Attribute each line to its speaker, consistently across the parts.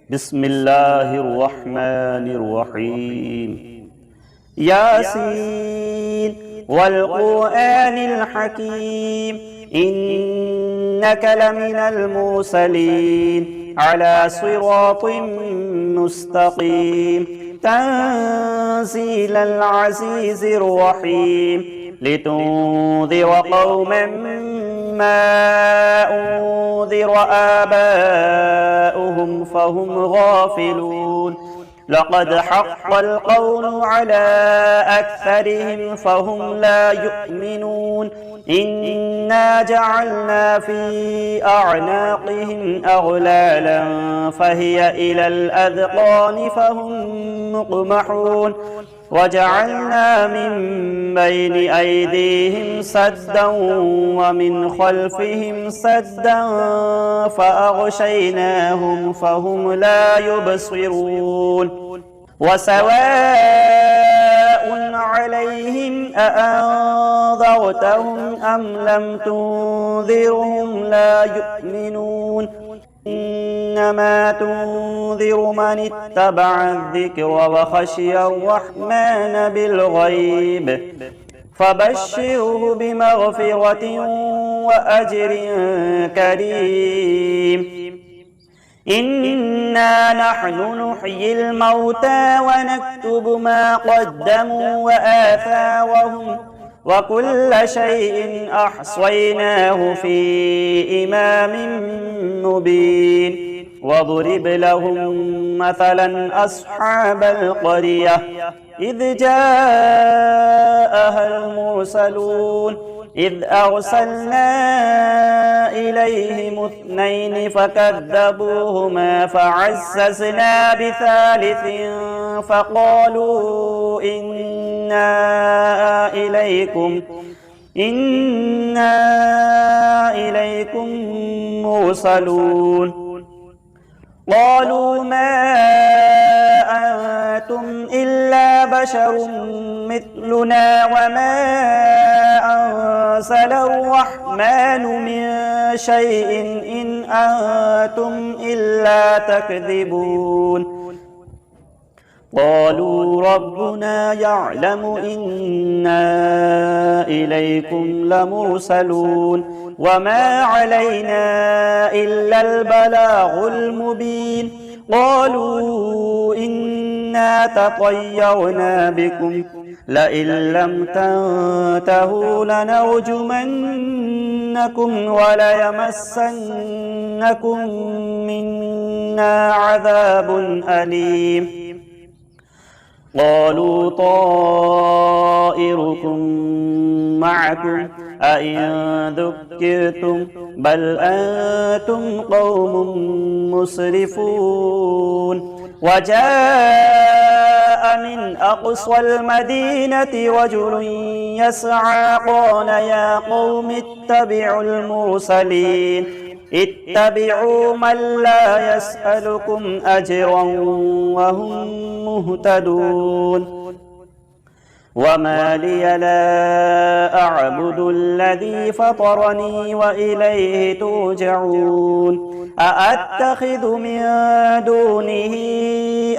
Speaker 1: بسم الله الرحمن الرحيم. ياسين والقرآن الحكيم إنك لمن المرسلين على صراط مستقيم تنزيل العزيز الرحيم لتنذر قوما ما أنذر آباؤهم فهم غافلون لقد حق القول على أكثرهم فهم لا يؤمنون إنا جعلنا في أعناقهم أغلالا فهي إلى الأذقان فهم مقمحون وجعلنا من بين أيديهم سدا ومن خلفهم سدا فأغشيناهم فهم لا يبصرون وسواء عليهم أأنذرتهم أم لم تنذرهم لا يؤمنون إنما تنذر من اتبع الذكر وخشي الرحمن بالغيب فبشره بمغفرة وأجر كريم. إنا نحن نحيي الموتى ونكتب ما قدموا وآثارهم وكل شيء أحصيناه في إمام مبين واضرب لهم مثلا أصحاب القرية إذ جاءها المرسلون إذ أرسلنا إليهم اثنين فكذبوهما فعززنا بثالث فقالوا إنا إليكم مرسلون قالوا ما أنتم إلا بشر مثلنا وما أنزل الرحمن من شيء إن أنتم إلا تكذبون قالوا ربنا يعلم إنا إليكم لمرسلون وما علينا إلا البلاغ المبين قالوا إنا تطيرنا بكم لئن لم تنتهوا لنرجمنكم وليمسنكم منا عذاب أليم قالوا طائركم معكم أئن ذكرتم بل أنتم قوم مسرفون وجاء من أقصى المدينة رجل يسعى قال يا قوم اتبعوا المرسلين اتبعوا من لا يسألكم أجرا وهم مهتدون وما لي لا أعبد الذي فطرني وإليه ترجعون أأتخذ من دونه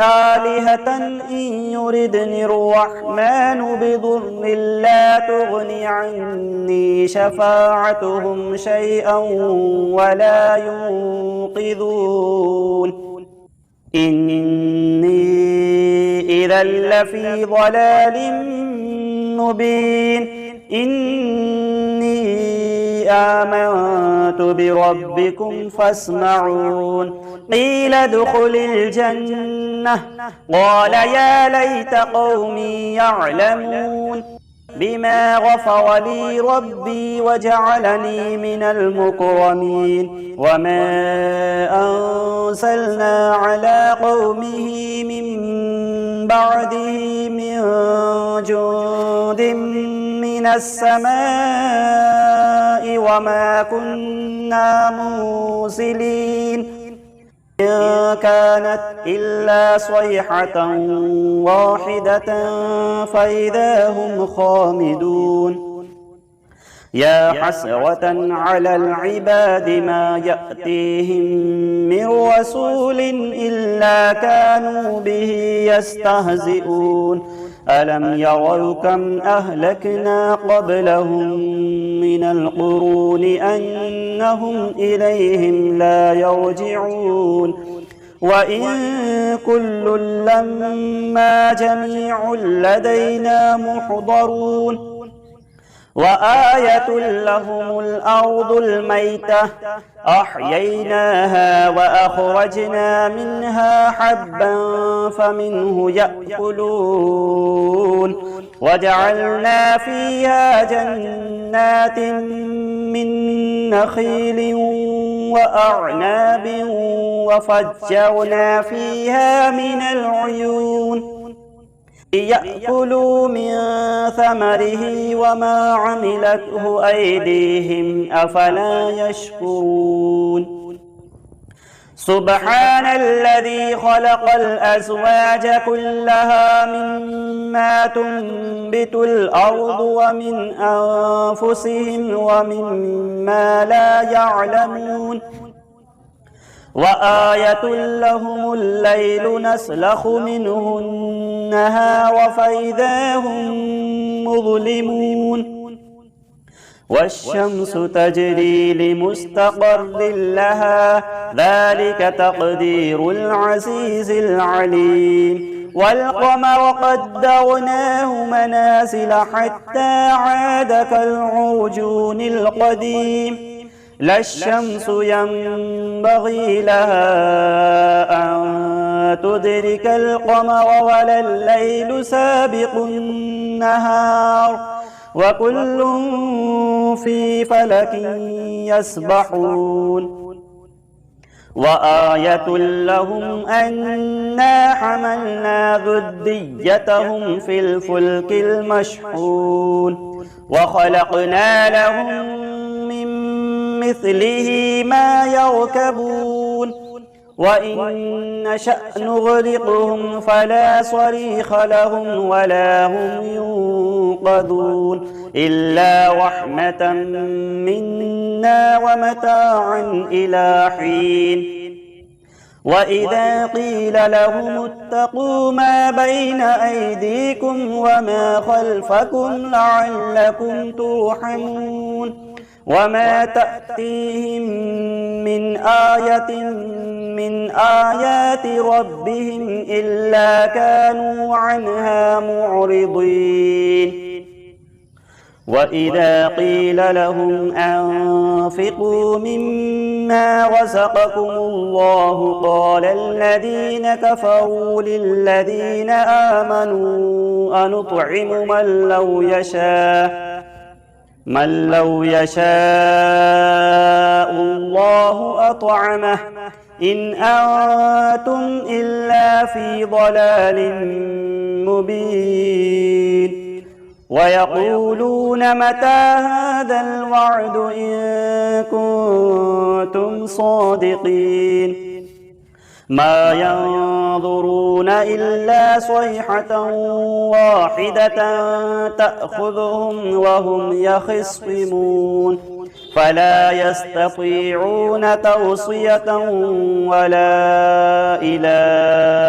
Speaker 1: آلهة إن يردني الرحمن بضر لا تغن عني شفاعتهم شيئا ولا ينقذون إني إذا لفي ضلال مبين إني آمنت بربكم فاسمعون قيل ادخل الجنة قال يا ليت قومي يعلمون بما غفر لي ربي وجعلني من المكرمين وما أنزلنا على قومه من بعده من جند من السماء وما كنا مرسلين إن كانت إلا صيحة واحدة فإذا هم خامدون يا حسرة على العباد ما يأتيهم من رسول إلا كانوا به يستهزئون ألم يروا كم أهلكنا قبلهم من القرون أنهم إليهم لا يرجعون وإن كل لما جميع لدينا محضرون وآية لهم الأرض الميتة أحييناها وأخرجنا منها حبا فمنه يأكلون وجعلنا فيها جنات من نخيل وأعناب وفجرنا فيها من العيون ليأكلوا من ثمره وما عملته أيديهم أفلا يشكرون سبحان الذي خلق الأزواج كلها مما تنبت الأرض ومن أنفسهم ومما لا يعلمون وآية لهم الليل نسلخ منه النهار فإذا هم مظلمون والشمس تجري لمستقر لها ذلك تقدير العزيز العليم والقمر قدرناه منازل حتى عاد كالعرجون القديم لا الشمس ينبغي لها أن تدرك القمر ولا الليل سابق النهار وكل في فلك يسبحون وآية لهم أنا حملنا ذريتهم في الفلك المشحون وخلقنا لهم مثله ما يركبون وإن نشأ نغرقهم فلا صريخ لهم ولا هم ينقذون إلا رحمة منا ومتاعا إلى حين وإذا قيل لهم اتقوا ما بين أيديكم وما خلفكم لعلكم ترحمون وما تأتيهم من آية من آيات ربهم إلا كانوا عنها معرضين وإذا قيل لهم أنفقوا مما رزقكم الله قال الذين كفروا للذين آمنوا أنطعم من لو يشاء الله أطعمه إن أنتم إلا في ضلال مبين ويقولون متى هذا الوعد إن كنتم صادقين ما ينظرون إلا صيحة واحدة تأخذهم وهم يخصمون فلا يستطيعون توصية ولا إلى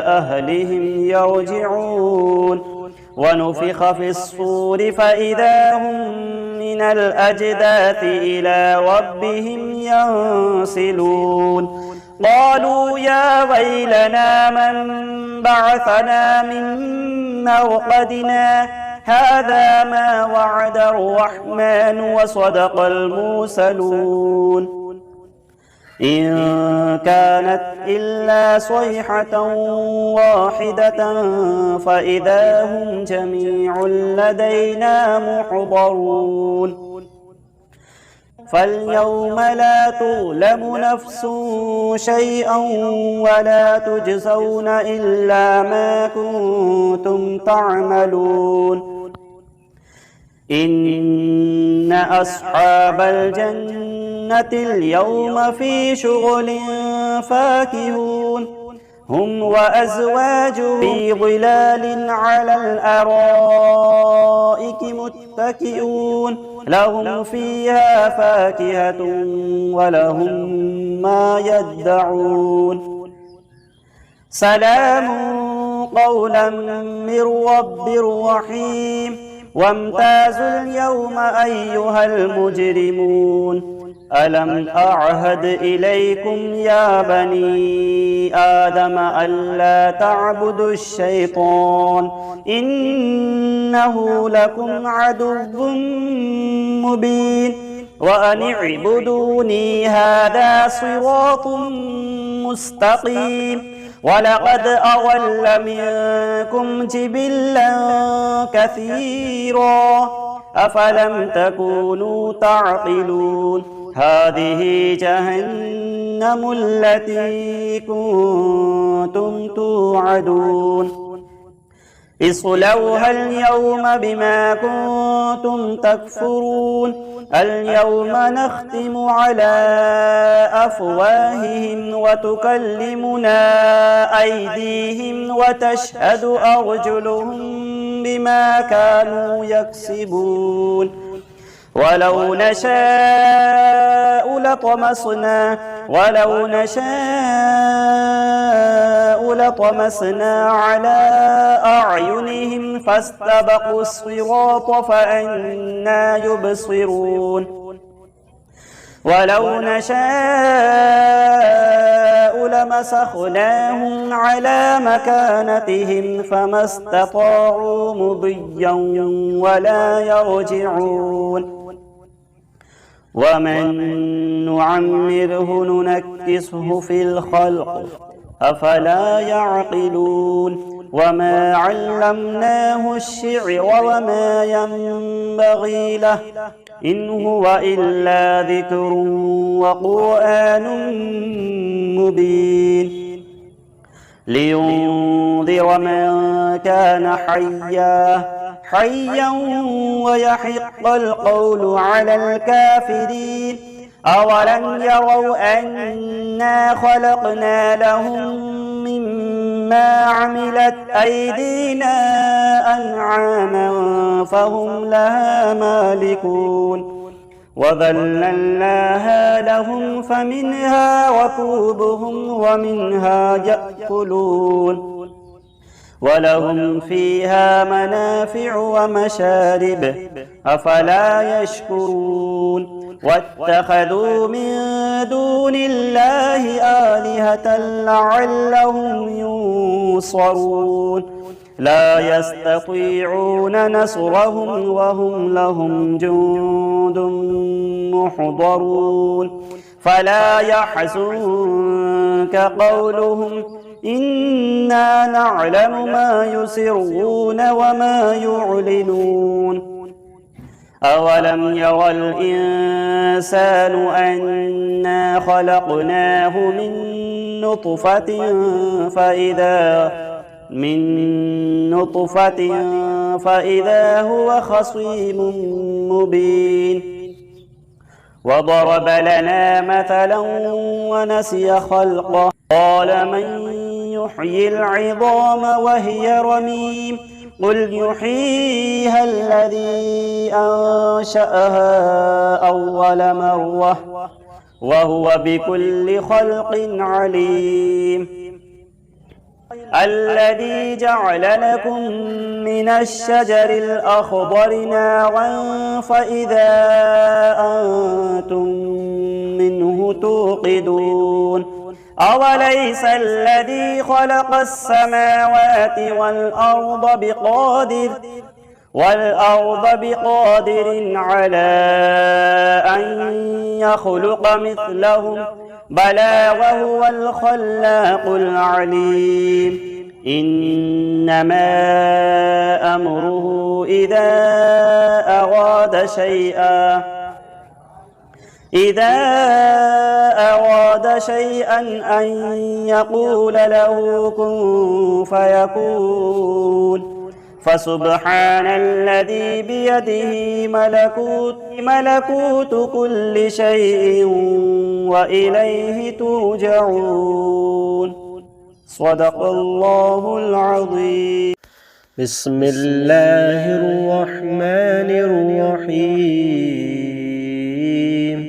Speaker 1: أهلهم يرجعون ونفخ في الصور فإذا هم من الأجداث إلى ربهم ينسلون قالوا يا ويلنا من بعثنا من مرقدنا هذا ما وعد الرحمن وصدق المرسلون إن كانت إلا صيحة واحدة فإذا هم جميع لدينا محضرون فاليوم لا تظلم نفس شيئا ولا تجزون إلا ما كنتم تعملون إن أصحاب الجنة اليوم في شغل فاكهون هم وأزواجهم في ظلال على الأرائك متكئون متكئون لهم فيها فاكهة ولهم ما يدعون سلام قولا من رب رحيم وامتازوا اليوم أيها المجرمون ألم أعهد إليكم يا بني آدم ألا تعبدوا الشيطان إنه لكم عدو مبين وأن اعبدوني هذا صراط مستقيم ولقد أضل منكم جبلا كثيرا أفلم تكونوا تعقلون هذه جهنم التي كنتم توعدون اصلوها اليوم بما كنتم تكفرون اليوم نختم على أفواههم وتكلمنا أيديهم وتشهد أرجلهم بما كانوا يكسبون ولو نشاء لطمسنا على أعينهم فاستبقوا الصراط فأنى يبصرون ولو نشاء لمسخناهم على مكانتهم فما استطاعوا مضيا ولا يرجعون ومن نعمره ننكسه في الخلق أفلا يعقلون وما علمناه الشعر وما ينبغي له إن هو إلا ذكر وقرآن مبين لينذر من كان حيا ويحق القول على الكافرين أولم يروا أنا خلقنا لهم مما عملت أيدينا أنعاما فهم لها مالكون وذللناها لهم فمنها ركوبهم ومنها يأكلون ولهم فيها منافع ومشارب أفلا يشكرون واتخذوا من دون الله آلهة لعلهم ينصرون لا يستطيعون نصرهم وهم لهم جند محضرون فلا يحزنك قولهم إنا نعلم ما يسرون وما يعلنون أولم ير الإنسان أنا خلقناه من نطفة فإذا هو خصيم مبين وضرب لنا مثلا ونسي خلقه قال من يحيي العظام وهي رميم قل يحييها الذي أنشأها أول مرة وهو بكل خلق عليم الذي جعل لكم من الشجر الأخضر نارا فإذا أنتم منه توقدون أوليس الذي خلق السماوات والأرض بقادر على أن يخلق مثلهم بلى وهو الخلاق العليم إنما أمره إذا أراد شيئا أن يقول له كن فيكون فسبحان الذي بيده ملكوت كل شيء وإليه ترجعون صدق الله العظيم.
Speaker 2: بسم الله الرحمن الرحيم.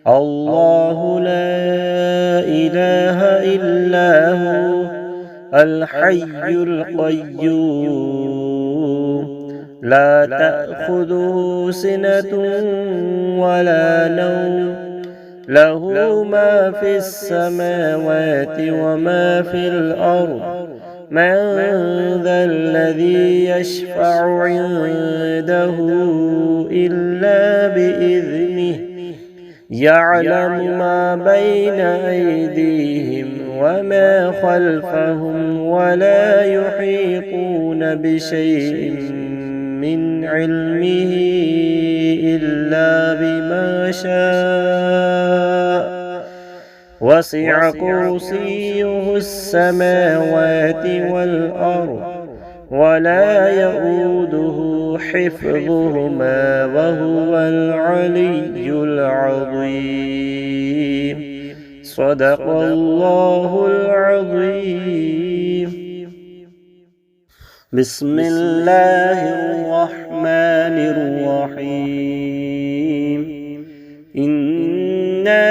Speaker 2: الله لا إله إلا هو الحي القيوم لا تأخذه سنة ولا نوم له ما في السماوات وما في الأرض من ذا الذي يشفع عنده إلا بإذنه يعلم ما بين أيديهم وما خلفهم ولا يحيطون بشيء من علمه إلا بما شاء وسع كرسيه السماوات والأرض ولا يؤوده حفظهما وهو العلي العظيم. صدق الله العظيم. بسم الله الرحمن الرحيم. إنا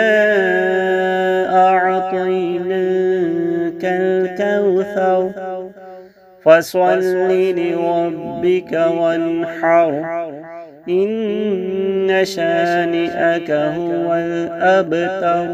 Speaker 2: أعطيناك الكوثر فصل لربك وانحر إن شانئك هو الأبتر.